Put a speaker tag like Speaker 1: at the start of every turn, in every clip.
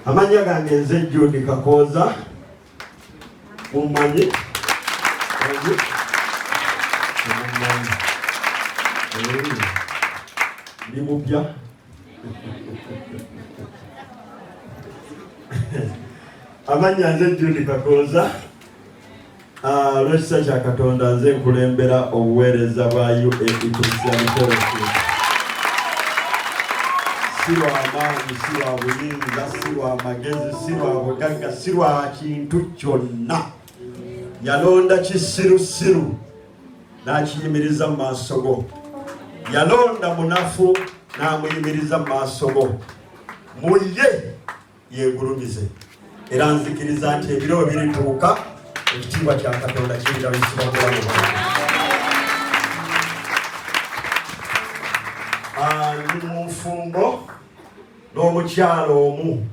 Speaker 1: Amanya gange nze Judy Kakooza mumanyi ndi mupya amanya nze Judy Kakooza lwekisa kya Katonda nze nkulembera obuweereza bwa UAE Christian Fellowship. Si lwa maanyi, si lwa buyinza, si lwa magezi, si lwa bugagga, si lwa kintu kyonna. Yalonda kisirusiru n'akiyimiriza mu maaso go. Yalonda munafu n'amuyimiriza mu maaso go. Muye yeegulumize. Era nzikiriza nti ebiro birituuka ekitiibwa kya Katonda kirigabisibwa mu bulamu bwange. Ndi mu nfumbo n'omukyalo omu.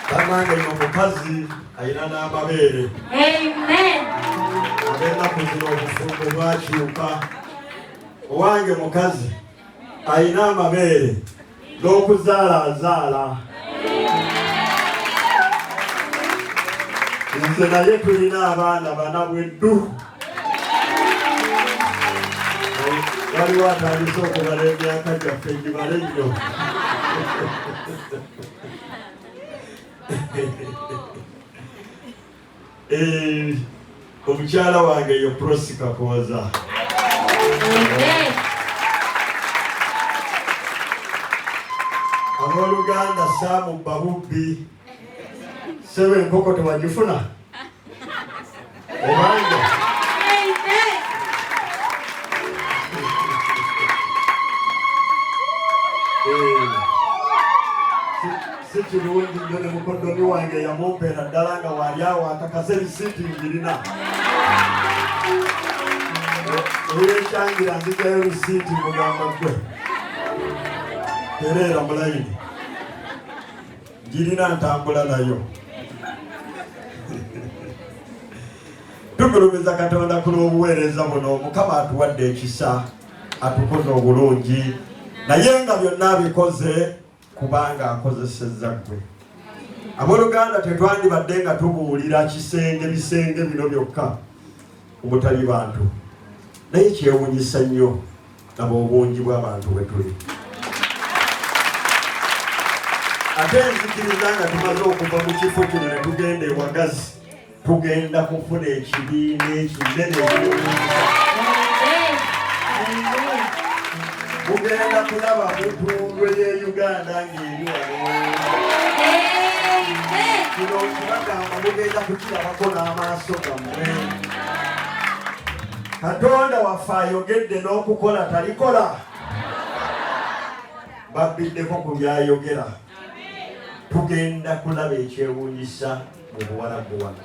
Speaker 1: Tamange omukazi ayina n'amabeere.
Speaker 2: Amen.
Speaker 1: Agenda kuzina obufumbo bwakyuka. Owange mukazi ayina amabeere n'okuzaalazaala. Nze naye tulina abaana bana bweddu. Waliwo atandise okubala emyaka gyaffe gibale nnyo. Omukyala wange yo Prosi Kakooza. Abooluganda Saamu Babubbi. Sewe enkoko tewagifuna? Obanga si kirungi nnyo ne mukoddomi wange yamumpeera ddala nga wali awo akakase risiiti ngirina. Olwekyangira nzijayo risiiti mugamba gwe tereera mulayini ngirina ntambula nayo. Tugulumiza Katonda ku lw'obuweereza buno. Mukama atuwadde ekisa, atukoze obulungi, naye nga byonna abikoze kubanga akozesezza gwe. Abooluganda tetwandibadde nga tubuulira bisenge bino byokka omutali bantu, naye kyewuunyisa nnyo nabo obungi bw'abantu bwe tuli. Ate nzikiriza nga tumaze okuva mu kifo kino ne tugenda ewagazi, tugenda kufuna ekibiina ekinene. Mugenda kulaba mutundwe ye Uganda ng'eri wano. Kino kibagamba mugenda kukirabako n'amaaso gammwe. Katonda waffe ayogedde n'okukola talikola. Babbiddeko ku byayogera. Tugenda kulaba ekyewuunyisa mu Buwarabu wano.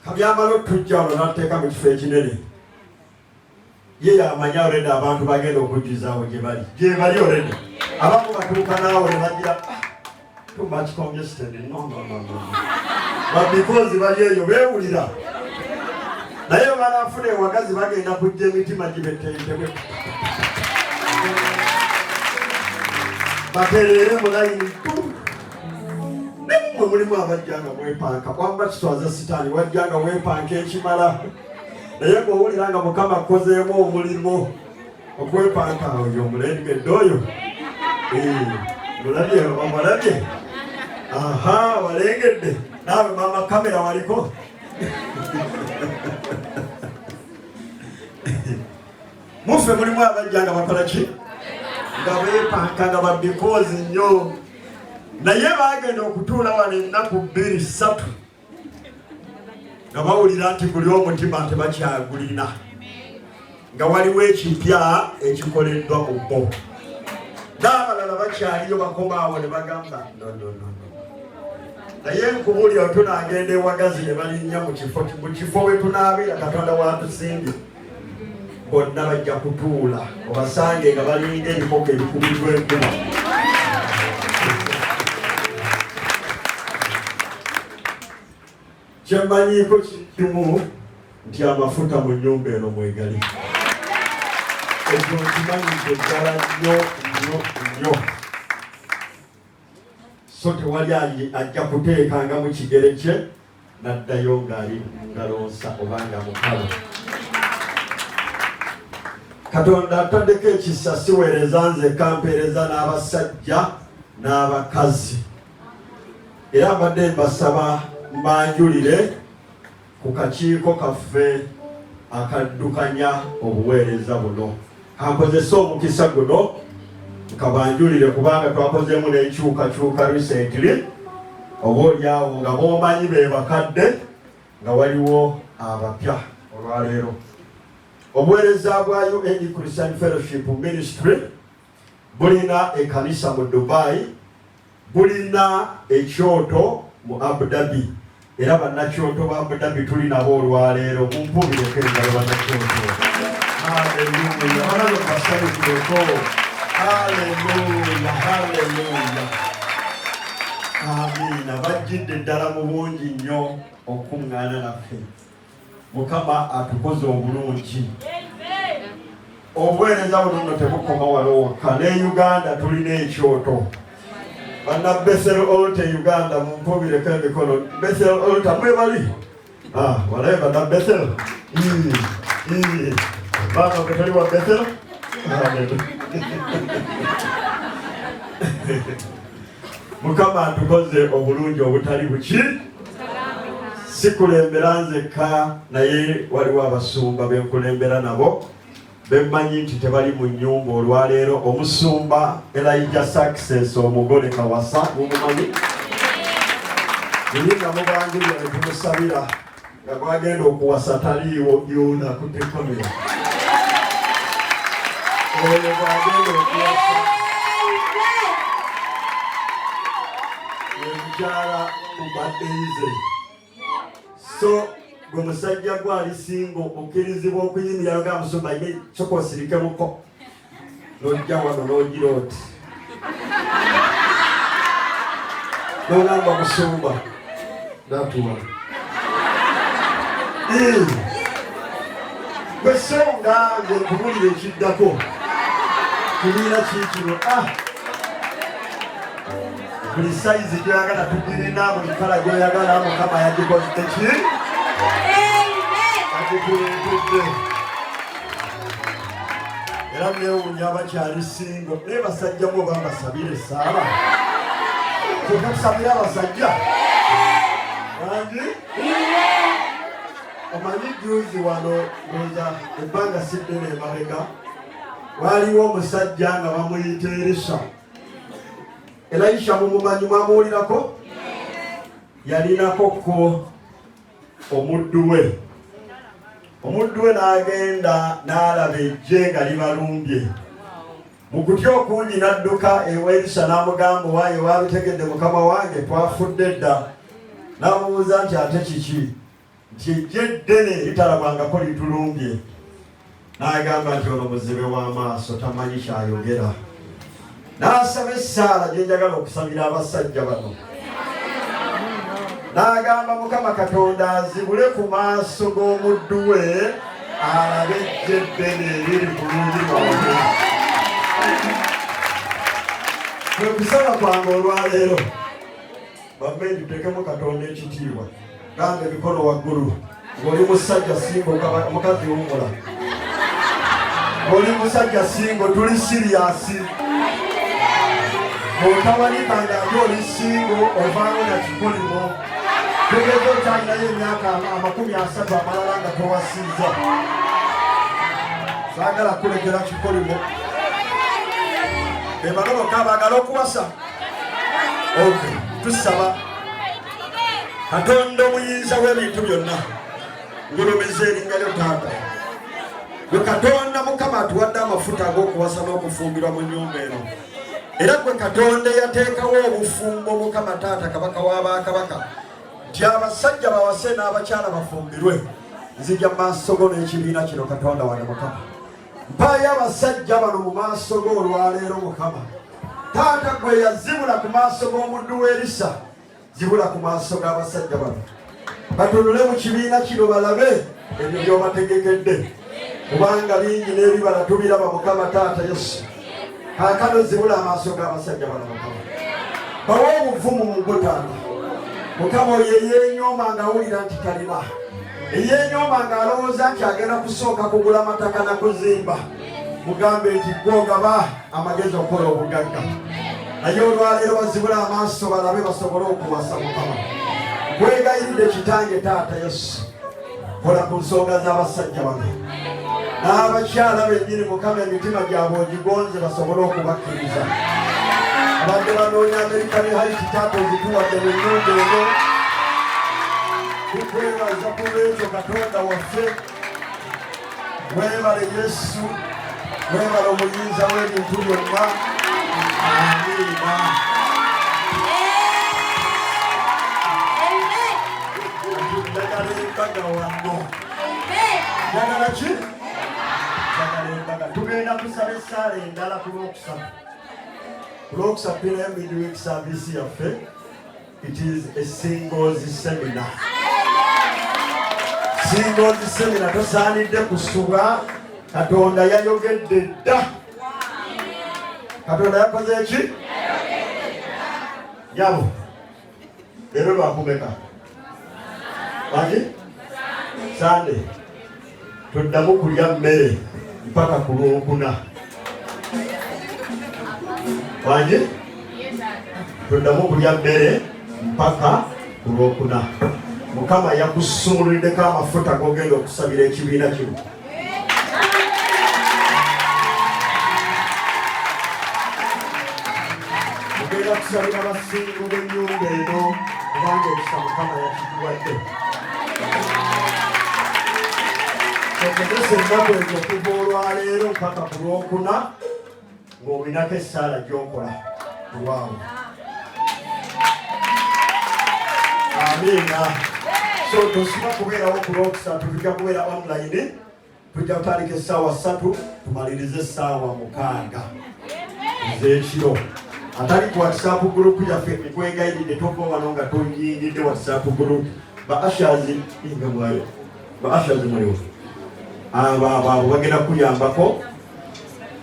Speaker 1: Kabyamala otujja wano n'ateeka mu kifo ekinene. Ye yamanya oledi abantu bagenda okujjuzaawo gye bali oledi. Abamu batuuka naawe ne bagira too much congested. No. But because bali eyo beewulira. Naye banafuna ewagazi bagenda kujja emitima gibetentebwe. Baterere mulayini tu. Nemwe mulimu abajjanga mwepanka. Kwamba kitwaza sitaani wajjanga wepanka ekimala. Naye bw'owulira nga Mukama akozeemu omulimo okwepanka oyo omulengedde oyo. Mulabye omulabye. Aha, walengedde. Naawe mama kamera waliko. Muffe mulimu abajjanga bakola ki? Nga beepanka nga babikozi nnyo. Naye bagenda okutuula wano ennaku 2-3 nga bawulira nti buli omutima tebakyagulina, nga waliwo ekipya ekikoleddwa mu bo. N'abalala bakyaliyo bakomaawo ne bagamba no. Naye nkubuulira tunagenda ewagazi ne balinnya mu kifo we tunaabira Katonda watusimbye. Bonna bajja kutuula obasange nga balinga ebikoko ebikubiddwa enkuba. Kyemmanyiiko kimu nti amafuta mu nnyumba eno mwegali. Ekyo nkimanyidde ddala nnyo. So tewali ajja kuteekanga mu kigere kye n'addayo ng'ali ngalonsa obanga mukalo. Katonda ataddeko ekisa siweereza nze kampeereza n'abasajja n'abakazi. Era mbadde mbasaba mbanjulire ku kakiiko kaffe akaddukanya obuweereza buno. Kankozesa omukisa guno nkabanjulire kubanga twakozeemu n'enkyukakyuka recently. Oba oliawo nga b'omanyi be bakadde nga waliwo abapya olwaleero. Obuweereza bwa UN Christian Fellowship Ministry bulina ekkanisa mu Dubai, bulina ekyoto mu Abu Dhabi, era bannakyoto ba Abu Dhabi tuli nabo olwaleero. Mumpubireko engalo bannakyoto. Haleluya. Balabe basanyukireko. Haleluya. Amina. Bajjidde ddala mu bungi nnyo okuŋŋaana naffe. Mukama atukoze obulungi. Obuweereza buno nno tebukoma wala wokka. Ne Uganda tulina ekyoto. Banna Bethel Altar Uganda mumpubireko emikono. Bethel Altar mwebali? Walabe banna Bethel. Baba betali wa Bethel? Mukama atukoze obulungi obutali buki. Sikulembera nzekka naye waliwo abasumba benkulembera nabo bemmanyi nti tebali mu nnyumba olwaleero. Omusumba Elijah Success omugole Kawasa mumumanyi. Nga mubanjulira ne tumusabira nga gwagenda okuwasa taliiwo byona kutekomera. Oyo gwagenda okuwasa omukyala mubaddeyize. So gwe musajja gwali singo okkirizibwa okuyimirira nga musumba ine kyokosirikemuko n'ojja wano n'ogira oti n'ogamba musumba natuwa bwesonga nze nkumulira ekiddako kibiina kiikino buli sayizi gyoyagala tugirina, buli kala gyoyagala Mukama yagikozde ki? Agikuleetedde. Era neewuunya abakyali singo naye basajjamu oba mbasabire saaba. Kyokka tusabire abasajja. Wangi? Omanyi juzi wano ndowooza ebbanga si ddene emabega waaliwo omusajja nga bamuyita Erisa. Elisha mumumanyi mwamuwulirako? Yalinako ko omuddu we. Omuddu we n'agenda n'alaba ejje nga libalumbye. Mu kutya okungi n'adduka ewa Erisa n'amugamba waaye waabitegedde mukama wange twafudde dda. N'amubuuza nti ate kiki? Nti ejje ddene litalabwangako litulumbye. N'agamba nti ono muzibe w'amaaso tamanyi kyayogera. N'asaba essaala gye njagala okusabira abasajja bano. N'agamba Mukama Katonda azibule ku maaso g'omuddu we alabe ejje eddene eriri ku luuyi lwabwe. Kwe kusaba kwange olwaleero bammwe ndutekemu Katonda ekitiibwa. Gamba emikono waggulu ng'oli musajja singo mukazi wumula. Ng'oli musajja singo tuli siriyasi. Bw'otawalikanga ate oli singo ovaawo na kikolimo. Tegeeza okyalinayo emyaka 30 amalala nga towasizza. Saagala kulekera kikolimo. Be bano bokka abaagala okuwasa. Okay, tusaba Katonda omuyinza w'ebintu byonna ngulumiza erinnya lyo Taata. Gwe Katonda Mukama atuwadde amafuta ag'okuwasa n'okufumbirwa mu nnyumba eno. Era gwe Katonda yateekawo obufumbo Mukama Taata Kabaka w'Abakabaka nti abasajja bawase n'abakyala bafumbirwe. Nzija mu maaso go n'ekibiina kino Katonda wange Mukama. Mpaayo abasajja bano mu maaso go olwaleero Mukama. Taata gwe yazibula ku maaso g'omuddu w'Erisa, zibula ku maaso g'abasajja bano. Batunule mu kibiina kino balabe ebyo by'obategekedde kubanga bingi n'ebibala tubiraba Mukama Taata Yesu. Kaakano zibula amaaso g'abasajja bano Mukama. Bawa obuvumu mu Butaata. Mukama oyo eyeenyooma ng'awulira nti talina. Eyeenyooma ng'alowooza nti agenda kusooka kugula mataka na kuzimba. Mugambe nti gw'ogaba amagezi okukola obugagga. Naye olwaleero bazibula amaaso balabe basobole okuwasa Mukama. Weegayiridde Kitange Taata Yesu. Kola ku nsonga z'abasajja bano. N'abakyala bennyini Mukama emitima gyabwe ogigonze basobole okubakkiriza. Abadde banoonya Amerika ne Haiti Taata ozituwadde mu nnyumba eno. Tukwebaza ku lw'ekyo Katonda waffe. Weebale Yesu. Weebale omuyinza w'ebintu byonna. Amiina. Njagala embaga wano. Njagala ki? Njagala embaga. Tugenda kusaba essaala endala ku Lwokusatu. Ku Lwokusatu tulinayo midweek service yaffe. It is a singles seminar. Singles seminar tosaanidde kusuba. Katonda yayogedde dda. Katonda yakoze ki? Yabo. Leero lwakumeka. Waki? Sande. Tuddamu kulya mmere mpaka ku Lwokuna. Waki? Tuddamu kulya mmere mpaka ku Lwokuna. Mukama yakusumuliddeko amafuta g'ogenda okusabira ekibiina kino. Mugenda kusabira abasingu b'ennyumba eno kubanga ekisa Mukama yakituwadde. Tegese ennaku ezo okuva olwaleero mpaka ku Lwokuna ng'olinako essaala gy'okola ku lwawo. Amiina. So tosima kubeerawo ku Lwokusatu, tujja kubeera online. Tujja kutandika essaawa 3 tumalirize essaawa 6 ez'ekiro. Atali ku WhatsApp group yaffe nikwegayiridde tova wano nga toyingidde WhatsApp group. Ba ashazi muliwo. Abo bagenda kuyambako